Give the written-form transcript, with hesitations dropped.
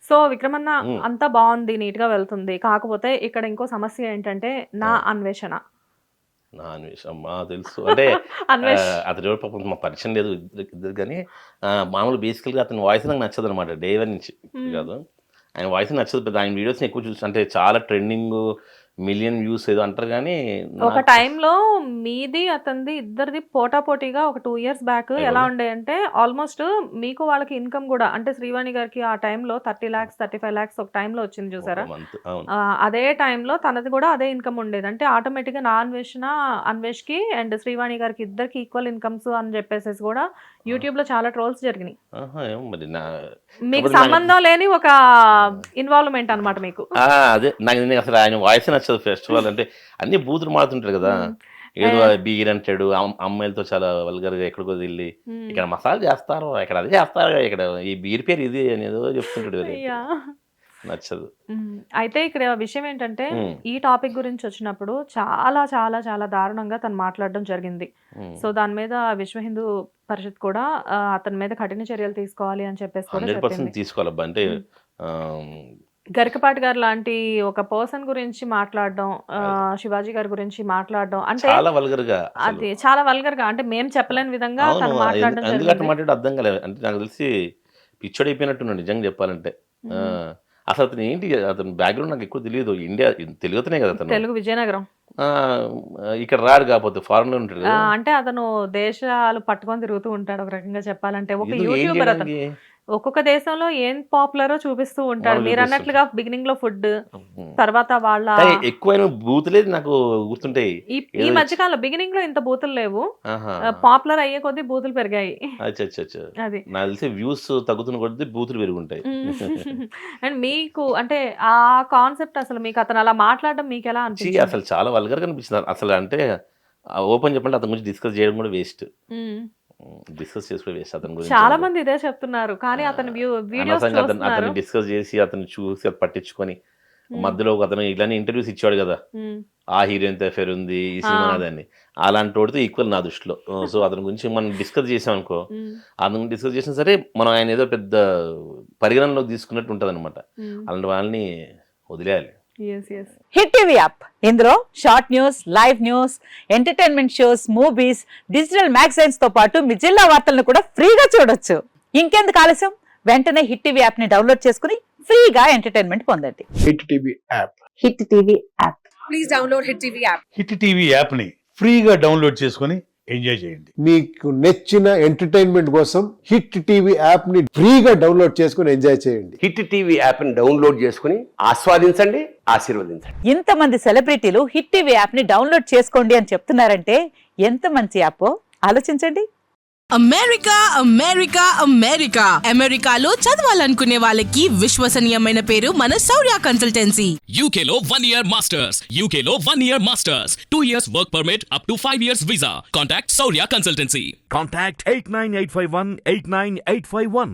So విక్రమన్న ఉమ్, అంతా బాగుంది, neat గా వెళ్తుంది. కాకపోతే ఇక్కడ ఇంకో సమస్య ఏంటంటే నా ఆ, అన్వేషణ. నా అన్వేషణ తెలుసు అంటే అన్వేష్ అతని ఎవరు పాపం మా పరిచయం లేదు ఇద్దరు కానీ మామూలు బేసికల్గా అతని వాయిస్ నాకు నచ్చదు అనమాట. డే వన్ నుంచి ఇప్పుడు కాదు, ఆయన వాయిస్ నచ్చదు పెద్ద. ఆయన వీడియోస్ని ఎక్కువ చూసి అంటే చాలా ట్రెండింగ్ మిలియన్ వ్యూస్ ఏదో అంటారు కానీ ఒక నాకు టైంలో మీది అతనిది ఇద్దరిది పోటాపోటీగా ఒక 2 years బ్యాక్ ఎలా అయిపోయి ఉండే అంటే ఆల్మోస్ట్ మీకు వాళ్ళకి ఇన్కమ్ కూడా అంటే శ్రీవాణి గారికి ఆ టైంలో 30 lakhs 35 lakhs ఒక టైంలో వచ్చింది ఒక చూసారా. మంత్. అవును. అదే టైంలో తనది కూడా అదే ఇన్కమ్ ఉండేది. అంటే ఆటోమేటిక్గా నా అన్వేష్కి అండ్ శ్రీవాణి గారికి ఇద్దరికి ఈక్వల్ ఇన్కమ్స్ అని చెప్పేసి కూడా యూట్యూబ్ లో చాలా ట్రోల్స్ జరిగినాయి. ఏమో మరి మీకు కాకపోతే నాకు సంబంధం లేని ఒక ఇన్వాల్వ్మెంట్ అన్నమాట మీకు. అదే నాకు అసలు ఆయన వాయిస్ నచ్చదు. ఫెస్టివల్ అంటే అన్ని బూతులు మాడుతుంటాడు కదా, ఉమ్. ఏదో ఏ- బీర్ అంటాడు, అమ్మాయిలతో చాలా వల్గర్గా ఎక్కడికో వెళ్ళి ఉమ్. ఇక్కడ మసాజ్ చేస్తారు, ఇక్కడ అది చేస్తారు, ఇక్కడ ఈ బీర్ పేరు ఇది అని ఏదో చెప్తుంటాడు. వేరే అయ్యా. నచ్చదు. అయితే ఇక్కడ విషయం ఏంటంటే ఉమ్, ఈ టాపిక్ గురించి వచ్చినప్పుడు చాలా చాలా చాలా దారుణంగా తను మాట్లాడడం జరిగింది. ఉమ్. సో దాని మీద విశ్వ హిందూ పరిషత్ కూడా అతని మీద కఠిన చర్యలు తీసుకోవాలి అని చెప్పేసి కూడా 100% చెప్పింది. తీసుకోవాలబ్బా. అంటే ఉమ్. ఆ, గరికపాటి గారు లాంటి ఒక పర్సన్ గురించి మాట్లాడడం, అది శివాజీ గారి గురించి మాట్లాడడం అంటే చాలా వల్గర్గా అసలు. అది చాలా వల్గర్ గా అంటే మేము చెప్పలేని విధంగా అవును, తను మాట్లాడడం ఎందుకు అట్లా జరిగింది. మాట్లాడి అర్థం కాలేదు. అంటే నాకు తెలిసి పిచ్చోడు అయిపోయినట్టున్నాడు నిజంగా చెప్పాలంటే. ఆ, ఉమ్. అసలు అతను ఏంటి, అతని బ్యాక్గ్రౌండ్ నాకు ఎక్కువ తెలియదు. ఇండియా తెలుగుతనే కదా అతను. తెలుగు విజయనగరం. ఆ, ఇక్కడ రాడు కాకపోతే ఫారెన్ లో ఉంటాడు కదా. అంటే అతను దేశాలు పట్టుకొని తిరుగుతూ ఉంటాడు ఒక రకంగా చెప్పాలంటే. ఒక ఎందుకు ఏం యూట్యూబర్ అతను. చేయడానికి ఒక్కొక్క దేశంలో ఏం పాపులరో చూపిస్తూ ఉంటాడు. మనం మీరు చూపిస్తుంటాం. అన్నట్లుగా బిగినింగ్ లో ఫుడ్, ఉమ్. తర్వాత వాళ్ళ కానీ ఎక్కువైన బూతులేదు నాకు గుర్తుంటాయి. ఈ ఈ ఏదో మధ్యకాలంలో బిగినింగ్ లో ఇంత బూతులు లేవు. ఆహా, పాపులర్ అయ్యే కొద్దీ బూతులు పెరిగాయి. అచ్చా అది. నాకు తెలిసి వ్యూస్ తగ్గుతున్న కొద్దీ బూతులు పెరుగుంటాయి. అండ్ మీకు అంటే ఆ కాన్సెప్ట్ అసలు మీకు అతను అలా మాట్లాడడం మీకు ఎలా చీ, అనిపించింది? అసలు చాలా వల్గర్ కనిపిస్తుంది అసలు. అంటే ఓపెన్ చెప్పండి, అతని గురించి డిస్కస్ చేయడం కూడా వేస్ట్. ఉమ్. డిస్కస్ చేసుకుని వేస్ట్ అతని గురించి. చాలా మంది ఇదే చెప్తున్నారు కానీ అతని వీడియోస్ అనవసరంగా చూస్తున్నారు. అతన్ని డిస్కస్ చేసి అతన్ని చూసి అది పట్టించుకొని ఉమ్. మధ్యలో అతను ఇలానే ఇంటర్వ్యూస్ ఇచ్చాడు కదా, ఉమ్. ఆ హీరోయిన్ ఎఫేర్ ఉంది, ఈ ఆ. సినిమా అదని, అలాంటి వాడితో ఈక్వల్ నా దృష్టిలో. సో అతని గురించి మనం డిస్కస్ చేసాం అనుకో, ఉమ్. అతను డిస్కస్ చేసినా సరే మనం ఆయన ఏదో పెద్ద పరిగణనలోకి తీసుకున్నట్టు ఉంటుంది అనమాట. ఉమ్. అలాంటి వాళ్ళని వదిలేయాలి. Yes, yes. Hit TV app ఇందులో short news, live news, entertainment shows, movies, digital magazines తో పాటు మీ జిల్లా వార్తలను కూడా ఫ్రీగా చూడొచ్చు. ఇంకెందుకు ఆలస్యం, వెంటనే హిట్ టీవీ యాప్ ని డౌన్లోడ్ చేసుకుని ఫ్రీగా ఎంటర్టైన్మెంట్ పొందండి. Hit TV app. Hit TV app. Hit TV యాప్ని ఫ్రీగా డౌన్లోడ్ చేసుకొని ఎంజాయ్ చేయండి. మీకు నచ్చిన ఎంటర్టైన్మెంట్ కోసం హిట్ టీవీ యాప్ ని ఫ్రీగా డౌన్లోడ్ చేసుకుని ఎంజాయ్ చేయండి. హిట్ టీవీ యాప్ని డౌన్లోడ్ చేసుకుని ఆస్వాదించండి, ఆశీర్వదించండి. ఇంతమంది సెలబ్రిటీలు హిట్ టీవీ యాప్ ని డౌన్లోడ్ చేసుకోండి అని చెప్తున్నారంటే ఎంత మంచి యాప్ ఆలోచించండి. అమెరికా అమెరికా అమెరికా అమెరికాలో చదవాలనుకునే వాళ్ళకి విశ్వసనీయమైన పేరు మన శౌర్య consultancy. UK Law 1 Year Masters. UK Law 1 Year Masters. 2 years work permit up to 5 years visa. Contact Saurya Consultancy. Contact 89851 89851.